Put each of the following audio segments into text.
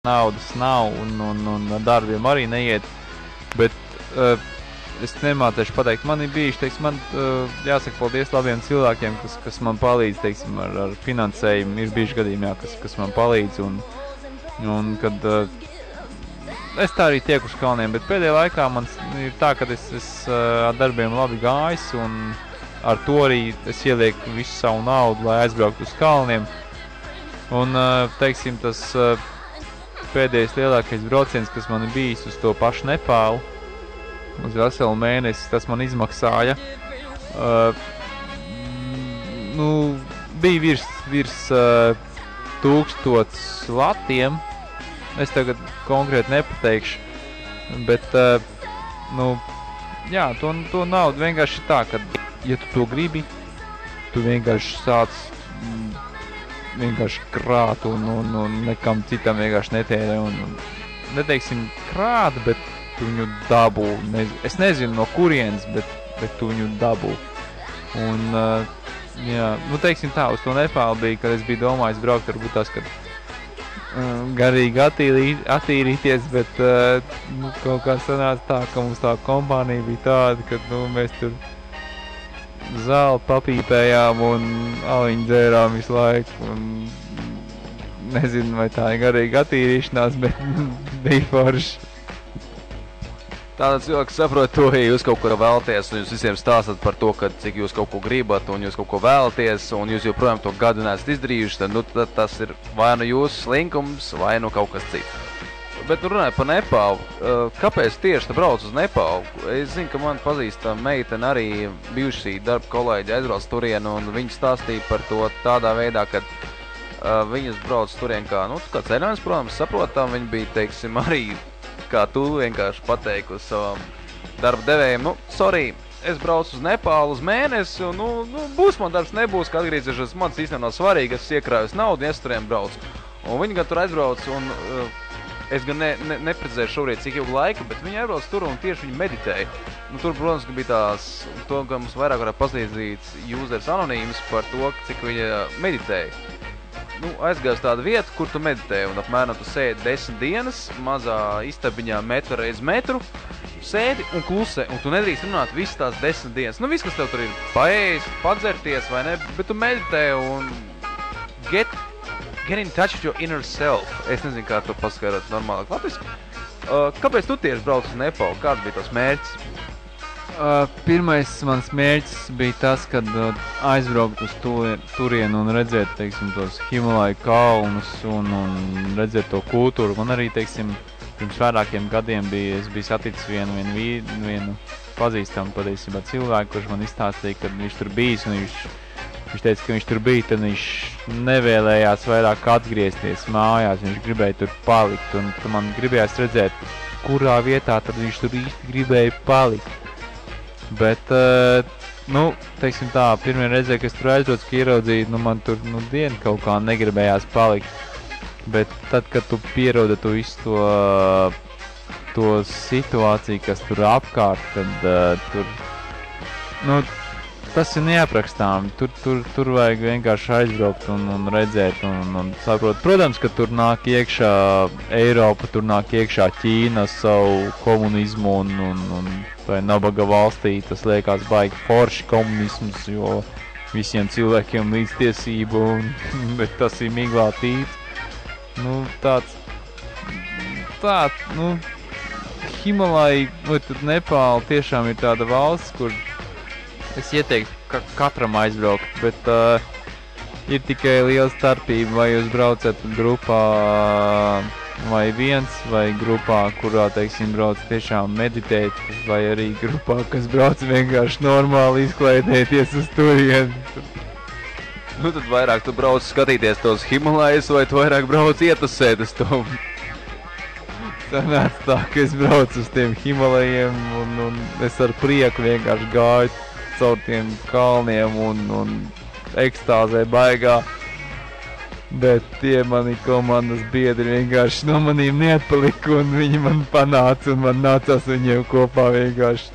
naudas nav un darbiem arī neiet, bet es nemācēšu pateikt, man ir bijuši, teiksim, man jāsaka paldies labiem cilvēkiem, kas man palīdz, teiksim, ar finansējumu, ir bijuši gadījumā, kas man palīdz, un kad es tā arī tieku uz kalniem, bet pēdējā laikā man ir tā, ka es ar darbiem labi gājis, un ar to arī es ielieku visu savu naudu, lai aizbrauktu uz kalniem, un, teiksim, tas pēdējais lielākais brauciens, kas man ir bijis uz to pašu Nepālu, uz veselu mēnesi, tas man izmaksāja. Bija virs 1000 latiem. Es tagad konkrēti nepateikšu, bet, jā, to naudu vienkārši tā, ka, ja tu to gribi, tu vienkārši sāc vienkārši krāt un nekam citam vienkārši netērē un neteiksim krāt, bet tu viņu dabū. Es nezinu no kurienes, bet tu viņu dabū. Un, jā, teiksim tā, uz to Nepālu bija, kad es biju domājis braukt, varbūt tās, kad garīgi attīrīties, bet kaut kā sanāca tā, ka mums tā kompānija bija tāda, ka mēs tur zāli papīpējām un aliņu dzērām visu laiku. Un nezinu, vai tā ir garīga attīrīšanās, bet bija forši. Tātad cilvēks saprot to, ja jūs kaut ko vēlaties, un jūs visiem stāstat par to, ka cik jūs kaut ko gribat, un jūs kaut ko vēlaties, un jūs joprojām to gadu neesat izdarījuši, tad tas ir vai nu jūsu slinkums, vai nu kaut kas cits. Bet runāju par Nepālu. Kāpēc tieši tu brauc uz Nepālu? Es zinu, ka man pazīstama meitene arī bijušī darba kolēģi aizbrauc turien, un viņi stāstīja par to tādā veidā, ka viņas brauc turien kā ceļojums, protams, saprotam, viņi bija, teiksim, arī kā tu vienkārši pateiki uz savam darba devējiem, sorry, es braucu uz Nepālu uz mēnesi, un, būs man darbs, nebūs, kad atgriezīšos, man tas īstenībā nav svarīgi, es iekrājos naudu, un es turiem braucu. Un viņi gan tur aizbrauc, un es gan neprecizēju šobrīd cik ilgu laiku, bet viņi aizbrauc tur, un tieši viņi meditēja. Tur, protams, ka bija to, ka mums vairāk varētu pasniedzīts users anonīms par to, cik viņa meditēja. Aizgāju tādu vietu, kur tu meditē, un apmēram tu sēdi 10 dienas, mazā istabiņā metru reiz metru, sēdi un klusē, un tu nedrīkst runāt visas tās 10 dienas. Viss, kas tev tur ir paēst, padzerties vai ne, bet tu meditē un get in touch with your inner self. Es nezinu, kā to paskaidrot normālāk latviski. Kāpēc tu tieši brauc uz Nepālu? Kāds bija tos mērķis? Pirmais mans mērķis bija tas, kad aizbraukt uz turienu un redzēt, teiksim, tos Himalaju kalnus un redzēt to kultūru. Man arī, teiksim, pirms vairākiem gadiem es biju saticis vienu pazīstamu patiesībā cilvēku, kurš man izstāstīja, kad viņš tur bijis, un viņš teica, ka viņš tur bija, tad viņš nevēlējās vairāk atgriezties mājās, viņš gribēja tur palikt, un man gribējās redzēt, kurā vietā tad viņš tur īsti gribēja palikt. Bet, teiksim tā, pirmie reizē, kad es tur aizbraucu, ka ieraudzīju, man tur, dienu kaut kā negribējās palikt. Bet tad, kad tu pierodi to visu to situāciju, kas tur apkārt, tad tur, tas ir neaprakstām. Tur vajag vienkārši aizbraukt un redzēt un saprot. Protams, ka tur nāk iekšā Eiropa, tur nāk iekšā Ķīna savu komunismu un vai nabaga valstī tas liekas baigi forši komunisms, jo visiem cilvēkiem līdztiesību, bet tas ir miglā tīts. Himalaja vai tad Nepāla tiešām ir tāda valsts, kur es ieteiktu katram aizbraukt, bet ir tikai liela starpība, vai jūs braucat grupā vai viens, vai grupā, kurā, teiksim, brauc tiešām meditēt, vai arī grupā, kas brauc vienkārši normāli izklaidēties uz turieni. Tad vairāk tu brauc skatīties tos Himalajas, vai tu vairāk brauc ietusēt uz to? Sanāca tā, ka es braucu uz tiem Himalajiem, un es ar prieku vienkārši gāju caur tiem kalniem un ekstāzē baigā. Bet tie mani komandas biedri vienkārši no manīm neatpalika, un viņi man panāca, un man nācās viņiem kopā vienkārši,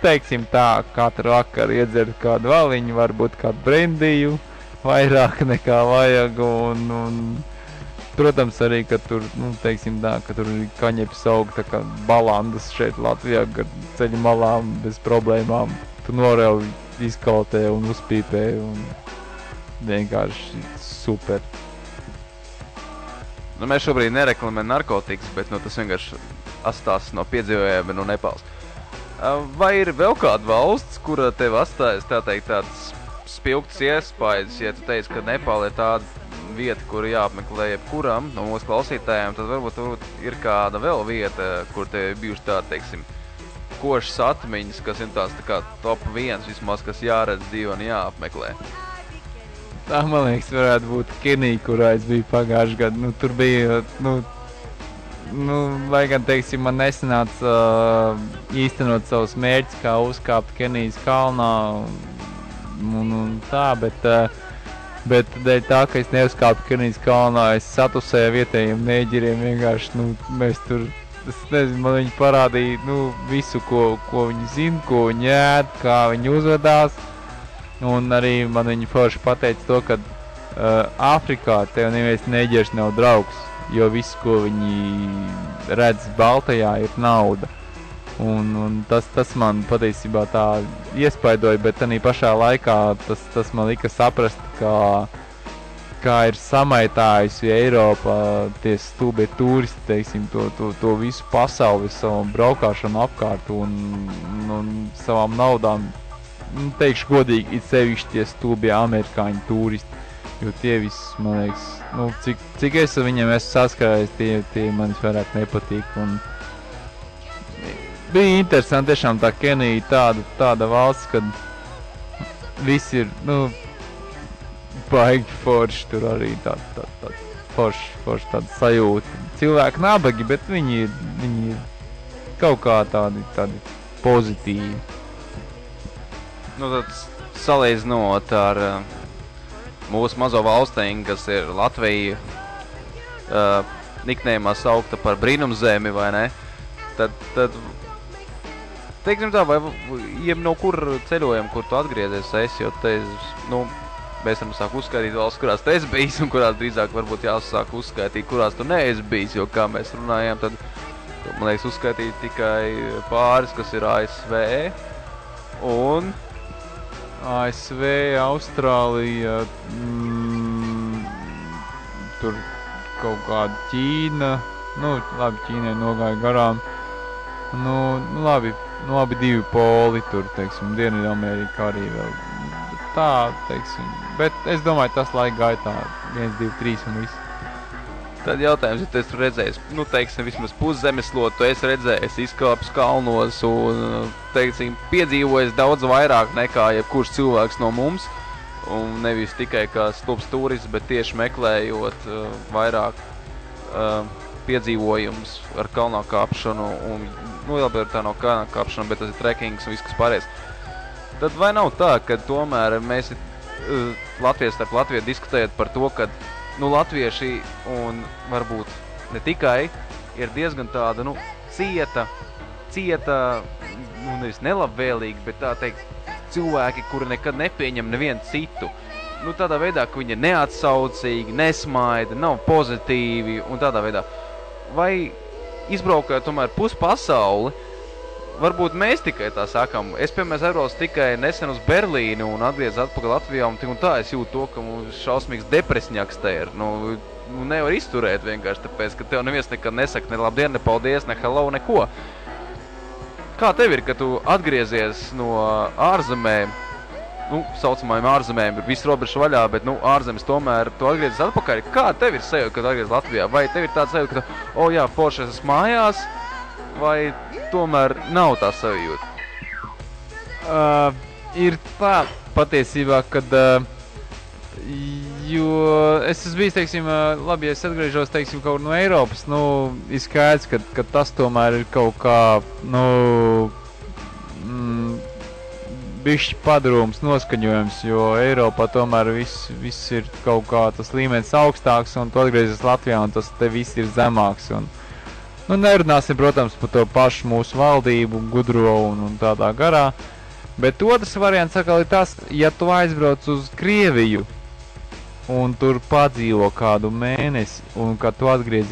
teiksim tā, katru vakaru iedzert kādu valiņu, varbūt kādu brendiju, vairāk nekā vajag, un protams, arī, ka tur, nu, teiksim tā, ka tur ir kaņepes aug tā kā balandas šeit Latvijā, gar ceļu malām bez problēmām. Tu norauj, izkaltē un uzpīpē un vienkārši super. Nu, mēs šobrīd nereklamējam narkotikas, bet nu, tas vienkārši astāsts no piedzīvojumiem no Nepāls. Vai ir vēl kāda valsts, kura tev atstājas, tā teikt, tāds spilgts iespējas, ja tu teici, ka Nepāla ir tāda vieta, kur jāapmeklē jebkuram no mūsu klausītājiem, tad varbūt ir kāda vēl vieta, kur te bijuši tāda, teiksim, košas atmiņas, kas ir tās tā kā top 1 vismaz, kas jāredz dzīvi un jāapmeklē. Tā, man liekas, varētu būt Kenija, kurā es biju pagājuši gadu. Nu, tur bija, lai gan, teiksim, man nesanāca īstenot savus mērķus, kā uzkāpt Kenijas kalnā un tā, bet dēļ tā, ka es neuzkāpu Kenijas kalnā, es satusēju vietējiem neģiriem vienkārši, mēs tur, es nezinu, man viņi parādīja, visu, ko viņi zina, ko viņi ēd, kā viņi uzvedās, un arī man viņi forši pateica to, ka Āfrikā tev neviens neģers nav draugs, jo viss, ko viņi redz Baltajā, ir nauda. Un tas man patiesībā tā iespaidoja, bet tanī pašā laikā tas man lika saprast, kā ir samaitājusi Eiropa tie stulbie turisti, teiksim, to visu pasauli, savam braukāšanu apkārt un savām naudām. Teikšu godīgi, it sevišķi tie stulbie amerikāņu turisti, jo tie visi, man liekas, cik es ar viņiem esmu saskarējies, tie man vairāk nepatīk. Un bija interesanti, tiešām tā Kenija tāda valsts, kad viss ir, baigi forši, tur arī tāda forši tāda sajūta. Cilvēki nabagi, bet viņi ir kaut kā tādi pozitīvi. Tad salīdzinot ar mūsu mazo valstīm, kas ir Latvija, niknējumā saukta par brīnumzemi, vai ne? Tad teiksim tā, vai no kur ceļojam, kur tu atgriezies esi, jo te, mēs varam sāk uzskaitīt valsts, kurās tu esi bijis, un kurās drīzāk varbūt jāsāk uzskaitīt, kurās tu neesi bijis, jo kā mēs runājām, tad, man liekas, uzskaitīt tikai pāris, kas ir ASV, un ASV, Austrālija, tur kaut kāda Ķīna, labi, Ķīnai nogāja garām, labi, 2 poli, tur, teiksim, Dienvidamerika arī vēl tā, teiksim, bet es domāju, tas laika gaitā 1, 2, 3 un viss. Tad jautājums, ja tu esi redzējis, teiksim, vismaz puszemeslotu, tu esi redzējis, izkāpis kalnos un, teiksim, piedzīvojis daudz vairāk nekā jebkurš cilvēks no mums, un nevis tikai kā stulbs turists, bet tieši meklējot vairāk piedzīvojumus ar kalnā kāpšanu, un, labi, tā nav kalnā kāpšana, bet tas ir trekkings un viss, kas pārējais. Tad vai nav tā, ka tomēr mēs starp Latviju diskutējot par to, ka latvieši un varbūt ne tikai ir diezgan tāda, cieta, nevis nelabvēlīgi, bet tā teikt, cilvēki, kuri nekad nepieņem nevienu citu. Tādā veidā, ka viņi ir neatsaucīgi, nesmaida, nav pozitīvi un tādā veidā. Vai izbraukājot tomēr puspasauli, varbūt mēs tikai tā sakam. Es, piemēram, aizbraucu tikai nesen uz Berlīni un atgriezu atpakaļ Latvijā, un tā es jūtu to, ka mums šausmīgs depresņaks te ir. Nevar izturēt vienkārši, tāpēc, ka tev neviens nekad nesaka ne labdien, ne paldies, ne hello, neko. Kā tev ir, ka tu atgriezies no ārzemēm, saucamajiem ārzemēm, ir viss robežu vaļā, bet, ārzemes tomēr tu atgriezies atpakaļ. Kā tev ir sajūta, kad atgriezies Latvijā? Vai tev ir tāds sajūta, ka, jā, forši es esmu mājās, vai tomēr nav tā sajūta? Ir tā patiesībā, kad, jo es esmu bijis, teiksim, labi, ja es atgriežos, teiksim, kaut no Eiropas, ir skaidrs, ka tas tomēr ir kaut kā, bišķi padrūms noskaņojums, jo Eiropā tomēr viss ir kaut kā tas līmenis augstāks, un tu atgriezies Latvijā, un tas te viss ir zemāks, un nerunāsim, protams, par to pašu mūsu valdību, gudro un tādā garā. Bet otrs variants atkal ir tas, ja tu aizbrauc uz Krieviju, un tur padzīvo kādu mēnesi, un kad tu atgriezies